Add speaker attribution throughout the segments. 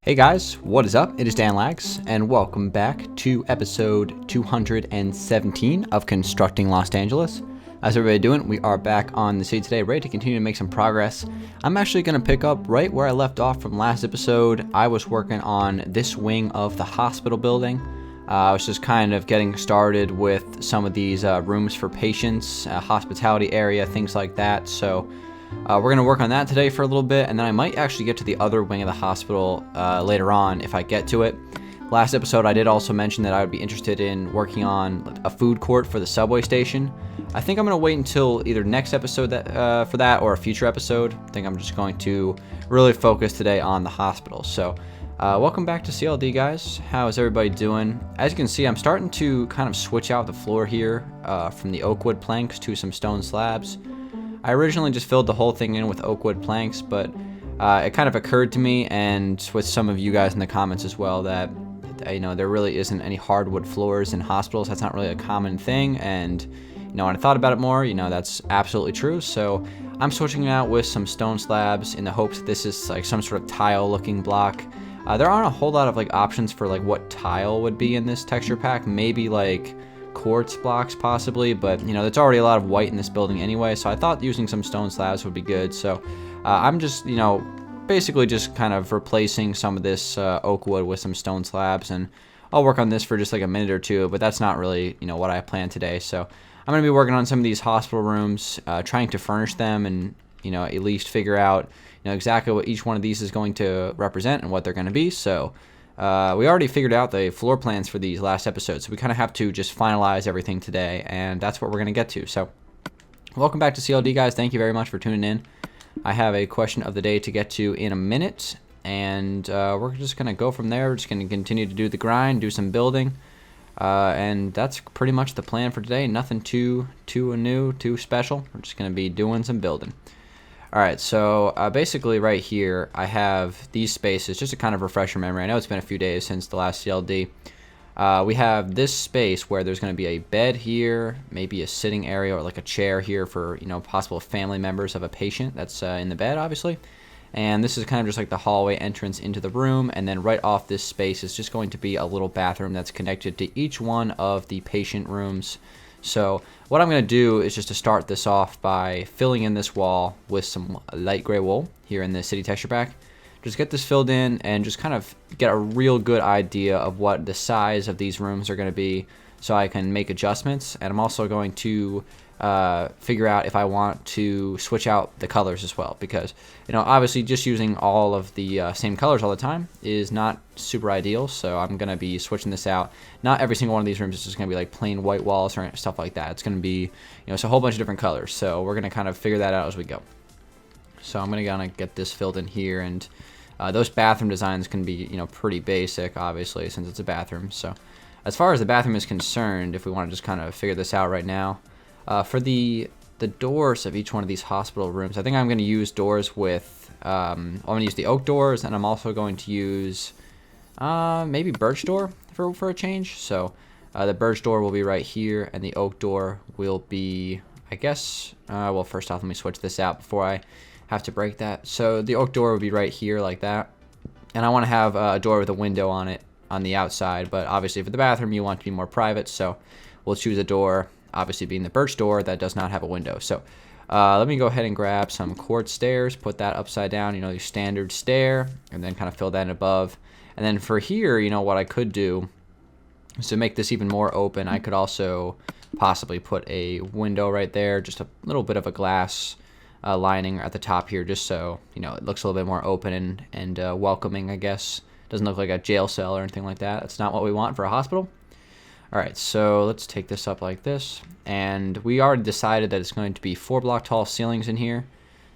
Speaker 1: Hey guys, what is up? It is Dangeles, and welcome back to episode 217 of Constructing Los Angeles. How's everybody doing? We are back on the city today, ready to continue to make some progress. I'm actually going to pick up right where I left off from last episode. I was working on this wing of the hospital building. I was just kind of getting started with some of these rooms for patients, hospitality area, things like that. So we're going to work on that today for a little bit, and then I might actually get to the other wing of the hospital later on if I get to it. Last episode, I did also mention that I would be interested in working on a food court for the subway station. I think I'm going to wait until either next episode for that or a future episode. I think I'm just going to really focus today on the hospital. So welcome back to CLD, guys. How is everybody doing? As you can see, I'm starting to kind of switch out the floor here from the oak wood planks to some stone slabs. I originally just filled the whole thing in with oak wood planks, but it kind of occurred to me, and with some of you guys in the comments as well, that there really isn't any hardwood floors in hospitals. That's not really a common thing, and when I thought about it more, that's absolutely true. So I'm switching it out with some stone slabs in the hopes that this is like some sort of tile-looking block. There aren't a whole lot of options for what tile would be in this texture pack. Maybe quartz blocks possibly, but there's already a lot of white in this building anyway, so I thought using some stone slabs would be good. So I'm just basically just kind of replacing some of this oak wood with some stone slabs, and I'll work on this for just a minute or two, but that's not really what I plan today. So I'm going to be working on some of these hospital rooms, trying to furnish them, and at least figure out exactly what each one of these is going to represent and what they're going to be. So we already figured out the floor plans for these last episodes, so we kind of have to just finalize everything today, and that's what we're going to get to. So welcome back to CLD, guys. Thank you very much for tuning in. I have a question of the day to get to in a minute, and we're just going to go from there. We're just going to continue to do the grind, do some building, and that's pretty much the plan for today. Nothing too new, too special. We're just going to be doing some building. Alright, so basically right here I have these spaces, just to kind of refresh your memory. I know it's been a few days since the last CLD. We have this space where there's going to be a bed here, maybe a sitting area or a chair here for possible family members of a patient that's in the bed, obviously. And this is kind of just the hallway entrance into the room, and then right off this space is just going to be a little bathroom that's connected to each one of the patient rooms. So what I'm going to do is just to start this off by filling in this wall with some light gray wool here in the city texture pack. Just get this filled in and just kind of get a real good idea of what the size of these rooms are going to be, so I can make adjustments. And I'm also going to figure out if I want to switch out the colors as well, because obviously just using all of the same colors all the time is not super ideal. So I'm going to be switching this out. Not every single one of these rooms is just going to be plain white walls or stuff like that. It's going to be it's a whole bunch of different colors, so we're going to kind of figure that out as we go. So I'm going to get this filled in here, and those bathroom designs can be pretty basic, obviously, since it's a bathroom. So as far as the bathroom is concerned, if we want to just kind of figure this out right now, for the doors of each one of these hospital rooms, I think I'm going to use doors with, I'm going to use the oak doors, and I'm also going to use maybe birch door for a change. So the birch door will be right here, and the oak door will be, I guess, well, first off, let me switch this out before I have to break that. So the oak door will be right here like that, and I want to have a door with a window on it on the outside, but obviously for the bathroom you want to be more private, so we'll choose a door, obviously being the birch door, that does not have a window. So let me go ahead and grab some quartz stairs, put that upside down, your standard stair, and then kind of fill that in above. And then for here, what I could do is to make this even more open. I could also possibly put a window right there, just a little bit of a glass lining at the top here, just so it looks a little bit more open and welcoming, I guess. Doesn't look like a jail cell or anything like that. That's not what we want for a hospital. Alright, so let's take this up like this, and we already decided that it's going to be 4-block tall ceilings in here.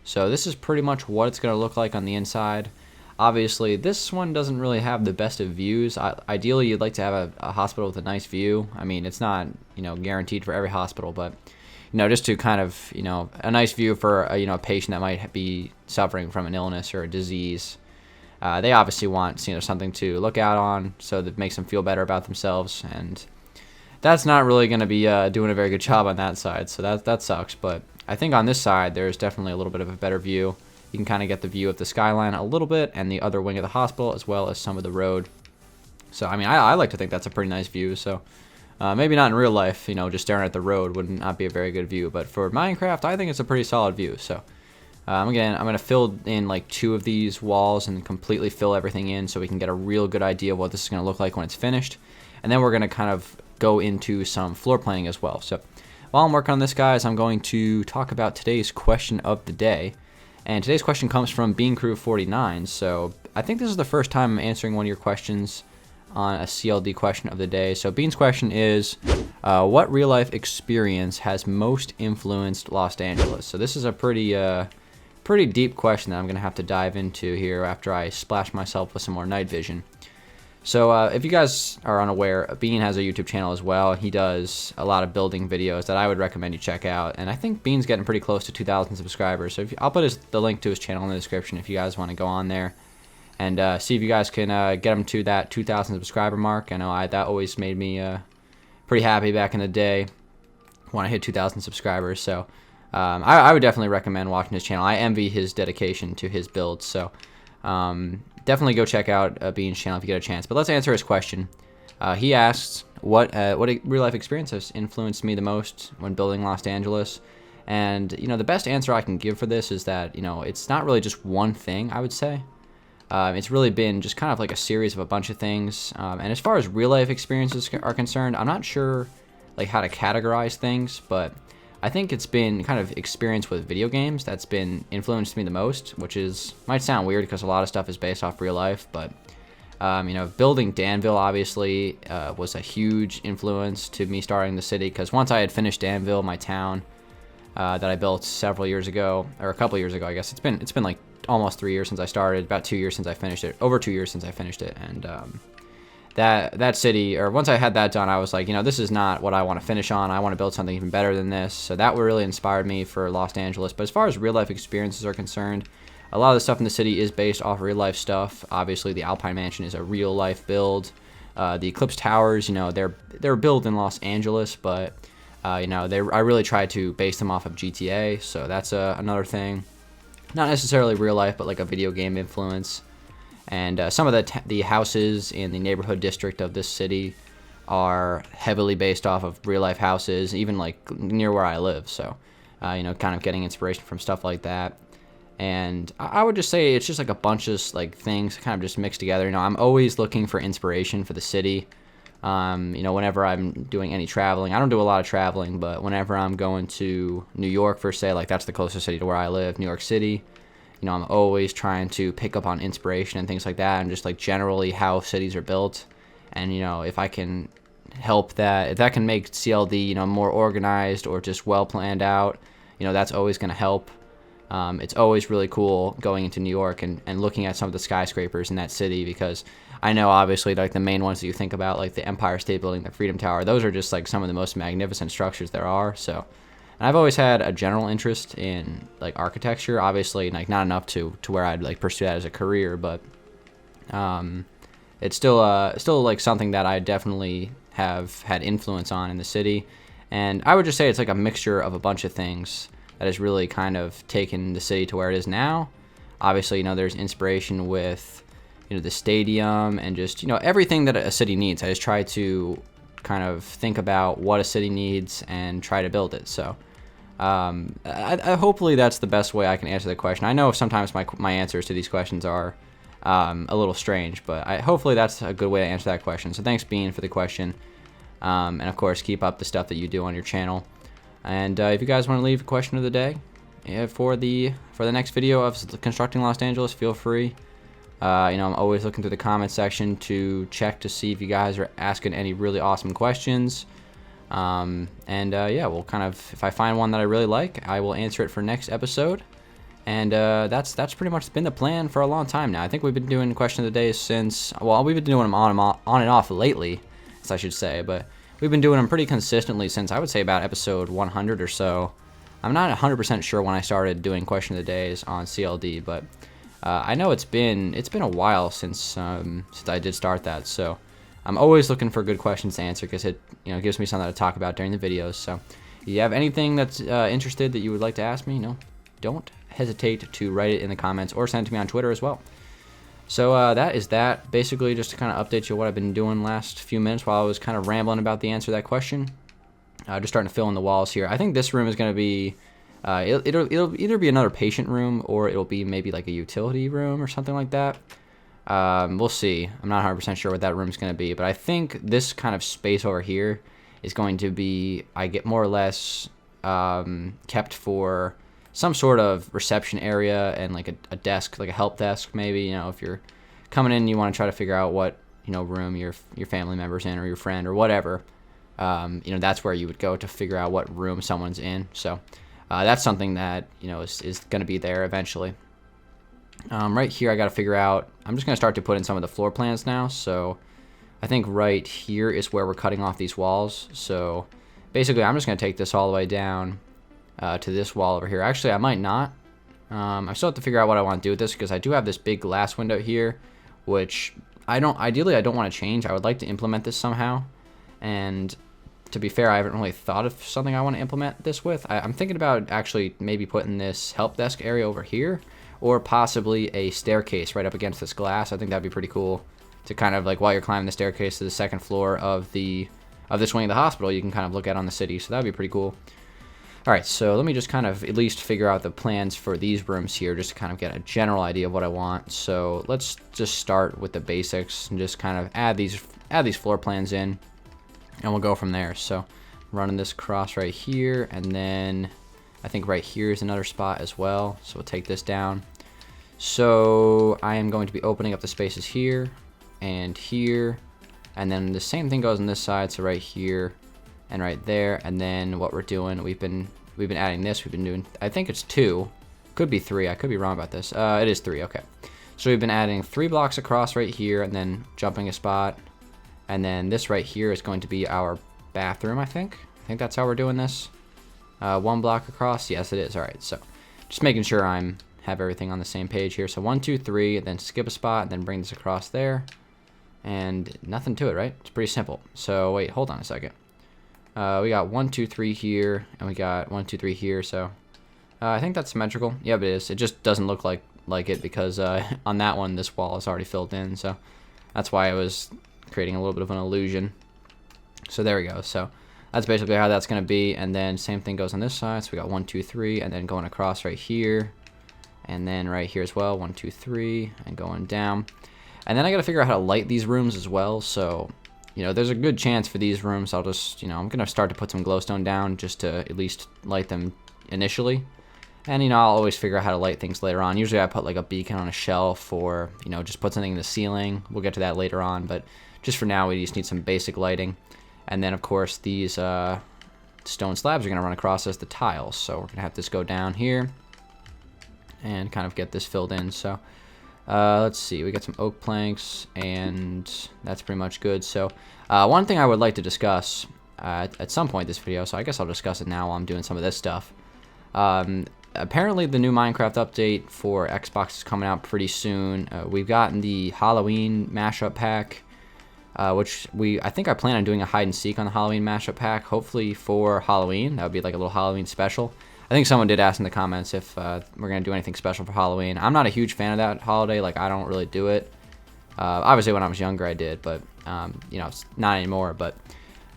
Speaker 1: So this is pretty much what it's going to look like on the inside. Obviously this one doesn't really have the best of views. Ideally you'd like to have a hospital with a nice view. I mean, it's not guaranteed for every hospital, but just to kind of a nice view for a patient that might be suffering from an illness or a disease. They obviously want something to look out on, so that makes them feel better about themselves, and that's not really going to be doing a very good job on that side, so that sucks. But I think on this side there's definitely a little bit of a better view. You can kind of get the view of the skyline a little bit and the other wing of the hospital, as well as some of the road. So, I mean, I like to think that's a pretty nice view. So, maybe not in real life, you know, just staring at the road would not be a very good view. But for Minecraft, I think it's a pretty solid view. So, again, I'm going to fill in like 2 of these walls and completely fill everything in so we can get a real good idea of what this is going to look like when it's finished. And then we're going to kind of go into some floor planning as well. So, while I'm working on this, guys, I'm going to talk about today's question of the day. And today's question comes from BeanCrew49. So I think this is the first time I'm answering one of your questions on a CLD question of the day. So Bean's question is, what real life experience has most influenced Los Angeles? So this is a pretty deep question that I'm going to have to dive into here after I splash myself with some more night vision. So if you guys are unaware, Bean has a YouTube channel as well. He does a lot of building videos that I would recommend you check out. And I think Bean's getting pretty close to 2,000 subscribers. So I'll put the link to his channel in the description if you guys want to go on there and see if you guys can get him to that 2,000 subscriber mark. I know that always made me pretty happy back in the day when I hit 2,000 subscribers. So I would definitely recommend watching his channel. I envy his dedication to his builds. So definitely go check out Bean's channel if you get a chance. But let's answer his question. He asks, what real life experience has influenced me the most when building Los Angeles? And, you know, the best answer I can give for this is that, you know, it's not really just one thing, I would say. It's really been just kind of like a series of a bunch of things. And as far as real life experiences are concerned, I'm not sure like how to categorize things, but I think it's been kind of experience with video games that's been influenced me the most, which might sound weird because a lot of stuff is based off real life, but you know, building Danville obviously was a huge influence to me starting the city, because once I had finished Danville, my town that I built several years ago, or a couple years ago, I guess it's been like almost 3 years since I started, about 2 years since I finished it, over 2 years since I finished it, and that city, or once I had that done, I was like, you know, this is not what I want to finish on. I want to build something even better than this. So that really inspired me for Los Angeles. But as far as real life experiences are concerned, a lot of the stuff in the city is based off real life stuff. Obviously, the Alpine Mansion is a real life build. The Eclipse Towers, you know, they're built in Los Angeles, but you know, I really tried to base them off of GTA. So that's another thing. Not necessarily real life, but like a video game influence. And some of the houses in the neighborhood district of this city are heavily based off of real life houses, even like near where I live. So, you know, kind of getting inspiration from stuff like that. And I would just say it's just like a bunch of like things kind of just mixed together. You know, I'm always looking for inspiration for the city. You know, whenever I'm doing any traveling, I don't do a lot of traveling, but whenever I'm going to New York, for say, like that's the closest city to where I live, New York City. You know, I'm always trying to pick up on inspiration and things like that, and just like generally how cities are built. And, you know, if I can help that, if that can make CLD, you know, more organized or just well planned out, you know, that's always going to help. It's always really cool going into New York and looking at some of the skyscrapers in that city, because I know obviously like the main ones that you think about, like the Empire State Building, the Freedom Tower, those are just like some of the most magnificent structures there are. So, and I've always had a general interest in like architecture, obviously like not enough to where I'd like pursue that as a career, but it's still like something that I definitely have had influence on in the city. And I would just say it's like a mixture of a bunch of things that has really kind of taken the city to where it is now. Obviously, you know, there's inspiration with, you know, the stadium and just, you know, everything that a city needs. I just try to kind of think about what a city needs and try to build it. So hopefully that's the best way I can answer the question. I know sometimes my answers to these questions are a little strange, but hopefully that's a good way to answer that question. So thanks, Bean, for the question. And of course, keep up the stuff that you do on your channel. And if you guys want to leave a question of the day for the next video of constructing Los Angeles, feel free. You know, I'm always looking through the comment section to check to see if you guys are asking any really awesome questions. Yeah, we'll kind of, if I find one that I really like, I will answer it for next episode. And that's pretty much been the plan for a long time now. I think we've been doing question of the day since, well, we've been doing them on and off lately, as I should say, but we've been doing them pretty consistently since I would say about episode 100 or so. I'm not 100% sure when I started doing question of the days on CLD, but I know it's been a while since I did start that. So I'm always looking for good questions to answer, because it, you know, gives me something to talk about during the videos. So if you have anything that's interested that you would like to ask me, you know, don't hesitate to write it in the comments or send it to me on Twitter as well. So that is that. Basically, just to kind of update you what I've been doing last few minutes while I was kind of rambling about the answer to that question. Just starting to fill in the walls here. I think this room is going to be, it'll either be another patient room or it'll be maybe like a utility room or something like that. We'll see. I'm not 100% sure what that room is going to be, but I think this kind of space over here is going to be, I get more or less kept for some sort of reception area and like a desk, like a help desk maybe. You know, if you're coming in, you want to try to figure out what, you know, room your family member's in or your friend or whatever. You know, that's where you would go to figure out what room someone's in. So that's something that, you know, is going to be there eventually. Right here, I got to figure out, I'm just going to start to put in some of the floor plans now. So I think right here is where we're cutting off these walls. So basically, I'm just going to take this all the way down to this wall over here. Actually, I might not. I still have to figure out what I want to do with this because I do have this big glass window here, which ideally I don't want to change. I would like to implement this somehow. And to be fair, I haven't really thought of something I want to implement this with. I'm thinking about actually maybe putting this help desk area over here, or possibly a staircase right up against this glass. I think that'd be pretty cool to kind of like while you're climbing the staircase to the second floor of this wing of the hospital, you can kind of look out on the city. So that'd be pretty cool. All right, so let me just kind of at least figure out the plans for these rooms here just to kind of get a general idea of what I want. So let's just start with the basics and just kind of add these floor plans in, and we'll go from there. So running this across right here, and then I think right here is another spot as well. So we'll take this down. So I am going to be opening up the spaces here and here, and then the same thing goes on this side. So right here and right there, and then what we're doing, we've been adding this. We've been doing, I think it's 2, could be 3. I could be wrong about this. It is 3. Okay. So we've been adding 3 blocks across right here, and then jumping a spot, and then this right here is going to be our bathroom. I think that's how we're doing this. 1 block across. Yes, it is. All right. So just making sure have everything on the same page here. So 1, 2, 3, then skip a spot, and then bring this across there, and nothing to it, right? It's pretty simple. So wait, hold on a second. We got 1, 2, 3 here, and we got 1, 2, 3 here. So I think that's symmetrical. Yeah, but it is. It just doesn't look like it because on that one, this wall is already filled in. So that's why I was creating a little bit of an illusion. So there we go. So that's basically how that's going to be. And then same thing goes on this side. So we got 1, 2, 3, and then going across right here, and then right here as well. 1, 2, 3, and going down. And then I got to figure out how to light these rooms as well. So, you know, there's a good chance for these rooms, I'll just, you know, I'm going to start to put some glowstone down just to at least light them initially. And, you know, I'll always figure out how to light things later on. Usually I put like a beacon on a shelf, or, you know, just put something in the ceiling. We'll get to that later on, but just for now, we just need some basic lighting. And then, of course, these stone slabs are going to run across as the tiles. So we're going to have this go down here and kind of get this filled in. So let's see, we got some oak planks, and that's pretty much good. So one thing I would like to discuss at some point in this video, so I guess I'll discuss it now while I'm doing some of this stuff. Apparently the new Minecraft update for Xbox is coming out pretty soon. We've gotten the Halloween mashup pack, which I think I plan on doing a hide and seek on the Halloween mashup pack, hopefully for Halloween. That would be like a little Halloween special. I think someone did ask in the comments if we're going to do anything special for Halloween. I'm not a huge fan of that holiday. Like, I don't really do it. Obviously, when I was younger, I did, but, you know, it's not anymore. But,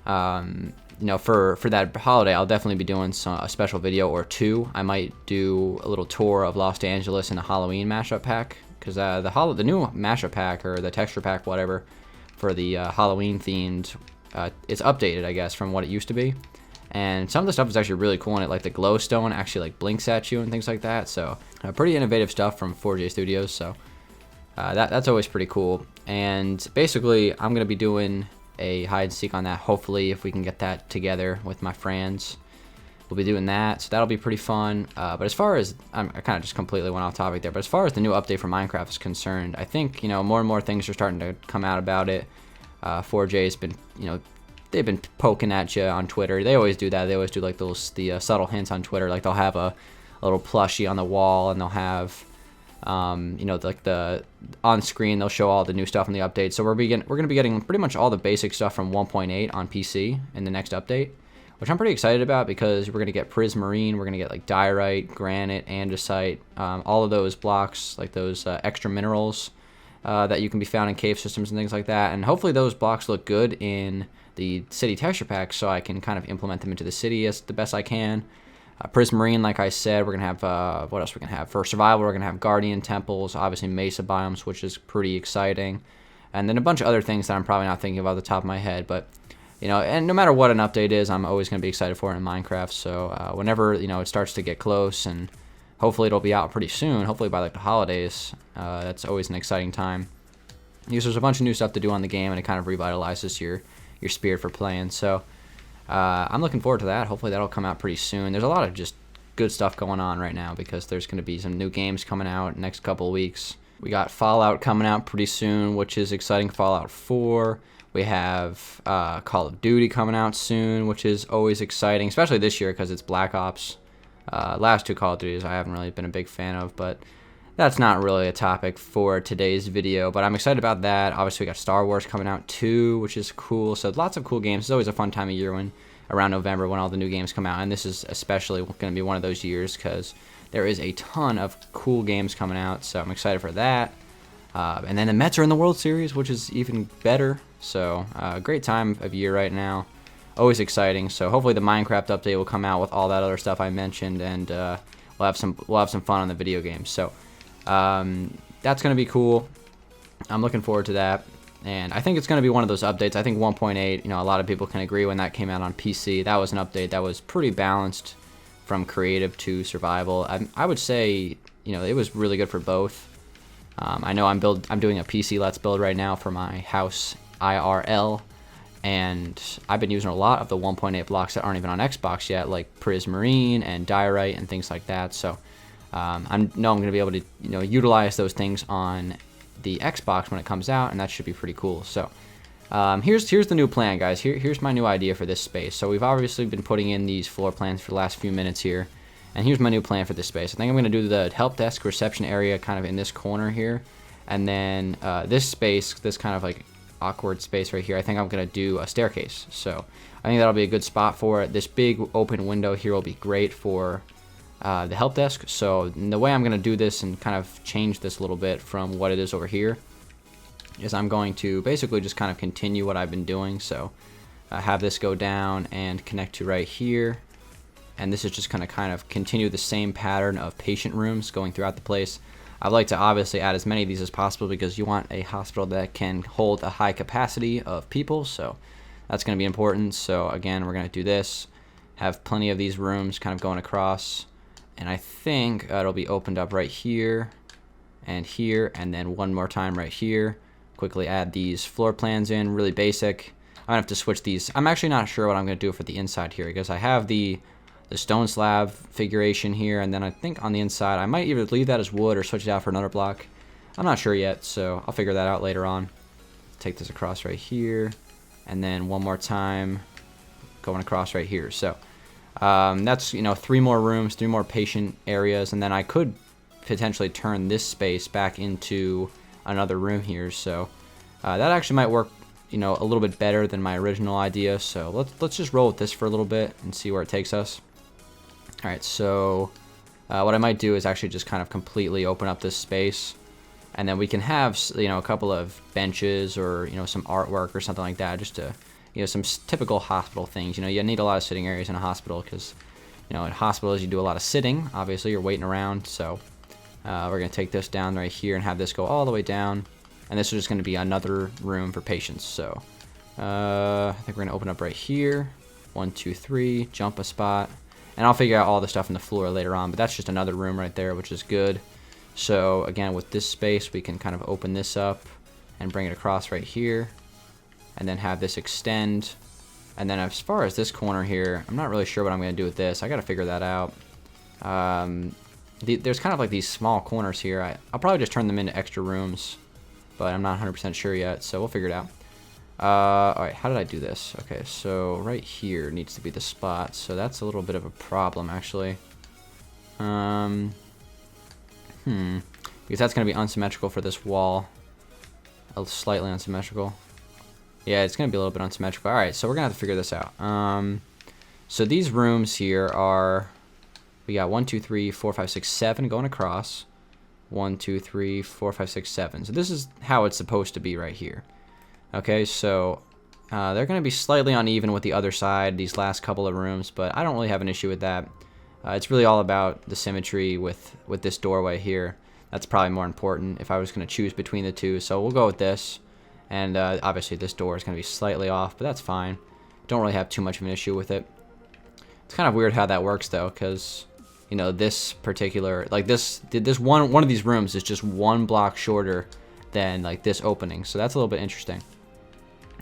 Speaker 1: you know, for that holiday, I'll definitely be doing a special video or 2. I might do a little tour of Los Angeles in a Halloween mashup pack, because the new mashup pack, or the texture pack, whatever, for the Halloween themed, it's updated, I guess, from what it used to be. And some of the stuff is actually really cool in it, like the glowstone actually like blinks at you and things like that. So pretty innovative stuff from 4J Studios. So that's always pretty cool. And basically, I'm going to be doing a hide and seek on that. Hopefully, if we can get that together with my friends, we'll be doing that. So that'll be pretty fun. But as far as, I kind of just completely went off topic there. But as far as the new update for Minecraft is concerned, I think, you know, more and more things are starting to come out about it. 4J has been, you know, they've been poking at you on Twitter. They always do that. They always do like the subtle hints on Twitter. Like they'll have a little plushie on the wall, and they'll have, you know, like the on screen they'll show all the new stuff in the update. So we're going to be getting pretty much all the basic stuff from 1.8 on PC in the next update, which I'm pretty excited about because we're going to get prismarine, we're going to get like diorite, granite, andesite, all of those blocks, like those extra minerals that you can be found in cave systems and things like that. And hopefully those blocks look good in the city texture pack so I can kind of implement them into the city as the best I can. Prismarine, like I said, we're going to have, what else we're going to have? For survival, we're going to have guardian temples, obviously mesa biomes, which is pretty exciting. And then a bunch of other things that I'm probably not thinking of off the top of my head. But, you know, and no matter what an update is, I'm always going to be excited for it in Minecraft. So whenever, you know, it starts to get close, and hopefully it'll be out pretty soon, hopefully by like the holidays, that's always an exciting time. Because there's a bunch of new stuff to do on the game, and it kind of revitalizes your spirit for playing. So I'm looking forward to that. Hopefully that'll come out pretty soon. There's a lot of just good stuff going on right now because there's going to be some new games coming out next couple of weeks. We got Fallout coming out pretty soon, which is exciting. Fallout 4. We have Call of Duty coming out soon, which is always exciting, especially this year because it's Black Ops. Last two Call of Duties I haven't really been a big fan of, but that's not really a topic for today's video. But I'm excited about that. Obviously, we got Star Wars coming out too, which is cool. So lots of cool games. It's always a fun time of year when around November when all the new games come out, and this is especially going to be one of those years because there is a ton of cool games coming out. So I'm excited for that. And then the Mets are in the World Series, which is even better. So great time of year right now. Always exciting. So hopefully the Minecraft update will come out with all that other stuff I mentioned, and we'll have some fun on the video games. So that's going to be cool. I'm looking forward to that. And I think it's going to be one of those updates. I think 1.8, you know, a lot of people can agree when that came out on PC. That was an update that was pretty balanced from creative to survival. I would say, you know, it was really good for both. I know I'm doing a PC Let's Build right now for my house IRL. And I've been using a lot of the 1.8 blocks that aren't even on Xbox yet, like prismarine and diorite and things like that. So I'm going to be able to, you know, utilize those things on the Xbox when it comes out, and that should be pretty cool. So here's the new plan, guys. Here's my new idea for this space. So we've obviously been putting in these floor plans for the last few minutes here, and here's my new plan for this space. I think I'm going to do the help desk reception area kind of in this corner here, and then this space, this kind of like awkward space right here, I think I'm going to do a staircase. So I think that'll be a good spot for it. This big open window here will be great for the help desk. So the way I'm going to do this and kind of change this a little bit from what it is over here is I'm going to basically just kind of continue what I've been doing. So have this go down and connect to right here, and this is just going to kind of continue the same pattern of patient rooms going throughout the place. I'd like to obviously add as many of these as possible because you want a hospital that can hold a high capacity of people, so that's going to be important. So again, we're going to do this, have plenty of these rooms kind of going across, and I think it'll be opened up right here, and then one more time right here. Quickly add these floor plans in, really basic. I'm gonna have to switch these. I'm actually not sure what I'm gonna do for the inside here because I have the stone slab figuration here, and then I think on the inside I might either leave that as wood or switch it out for another block. I'm not sure yet, so I'll figure that out later on. Take this across right here, and then one more time going across right here. So that's, you know, 3 more rooms, 3 more patient areas, and then I could potentially turn this space back into another room here. So that actually might work, you know, a little bit better than my original idea. So let's just roll with this for a little bit and see where it takes us. All right, so what I might do is actually just kind of completely open up this space, and then we can have, you know, a couple of benches or, you know, some artwork or something like that, just to, you know, some typical hospital things. You know, you need a lot of sitting areas in a hospital because, you know, in hospitals you do a lot of sitting. Obviously, you're waiting around. So we're going to take this down right here and have this go all the way down. And this is just going to be another room for patients. So I think we're going to open up right here. 1, 2, 3, jump a spot. And I'll figure out all the stuff on the floor later on. But that's just another room right there, which is good. So again, with this space, we can kind of open this up and bring it across right here. And then have this extend. And then as far as this corner here, I'm not really sure what I'm going to do with this. I got to figure that out. There's kind of like these small corners here. I'll probably just turn them into extra rooms, but I'm not 100% sure yet, so we'll figure it out. Alright, how did I do this? Okay, so right here needs to be the spot, so that's a little bit of a problem, actually. Because that's going to be unsymmetrical for this wall. Slightly unsymmetrical. Yeah, it's going to be a little bit unsymmetrical. Alright, so we're going to have to figure this out. So these rooms here are, we got 1, 2, 3, 4, 5, 6, 7 going across. 1, 2, 3, 4, 5, 6, 7. So this is how it's supposed to be right here. Okay, so they're going to be slightly uneven with the other side, these last couple of rooms, but I don't really have an issue with that. It's really all about the symmetry with this doorway here. That's probably more important if I was going to choose between the two. So we'll go with this. And obviously this door is going to be slightly off, but that's fine. Don't really have too much of an issue with it. It's kind of weird how that works though, because you know, this particular, like this one of these rooms is just 1 block shorter than like this opening. So that's a little bit interesting.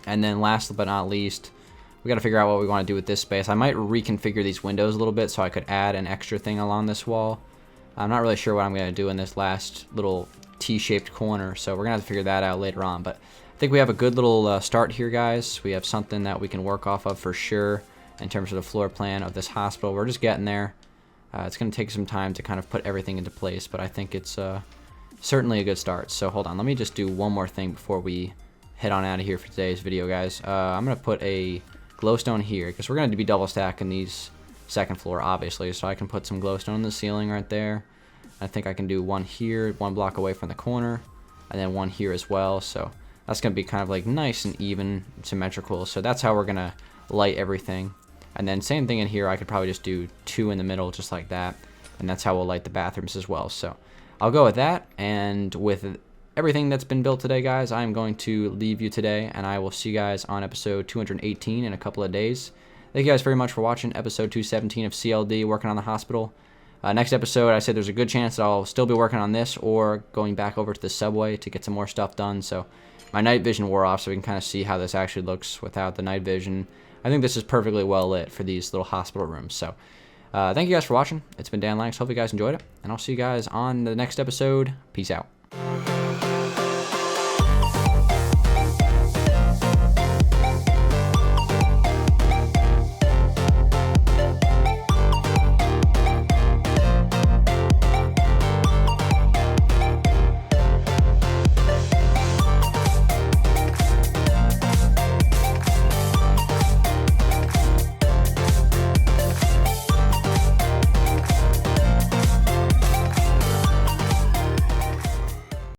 Speaker 1: And then last but not least, we got to figure out what we want to do with this space. I might reconfigure these windows a little bit so I could add an extra thing along this wall. I'm not really sure what I'm going to do in this last little T-shaped corner, so we're going to have to figure that out later on. But I think we have a good little start here, guys. We have something that we can work off of for sure in terms of the floor plan of this hospital. We're just getting there. It's going to take some time to kind of put everything into place, but I think it's certainly a good start. So hold on, let me just do one more thing before we head on out of here for today's video, guys. I'm going to put a glowstone here because we're going to be double stacking these second floor, obviously. So I can put some glowstone in the ceiling right there. I think I can do one here, 1 block away from the corner, and then one here as well. So that's going to be kind of like nice and even, symmetrical. So that's how we're going to light everything. And then same thing in here, I could probably just do 2 in the middle just like that. And that's how we'll light the bathrooms as well. So I'll go with that. And with everything that's been built today, guys, I'm going to leave you today. And I will see you guys on episode 218 in a couple of days. Thank you guys very much for watching episode 217 of CLD, working on the hospital. Next episode, I said there's a good chance that I'll still be working on this or going back over to the subway to get some more stuff done. So my night vision wore off, so we can kind of see how this actually looks without the night vision. I think this is perfectly well lit for these little hospital rooms. So thank you guys for watching. It's been Dangeles. Hope you guys enjoyed it, and I'll see you guys on the next episode. Peace out.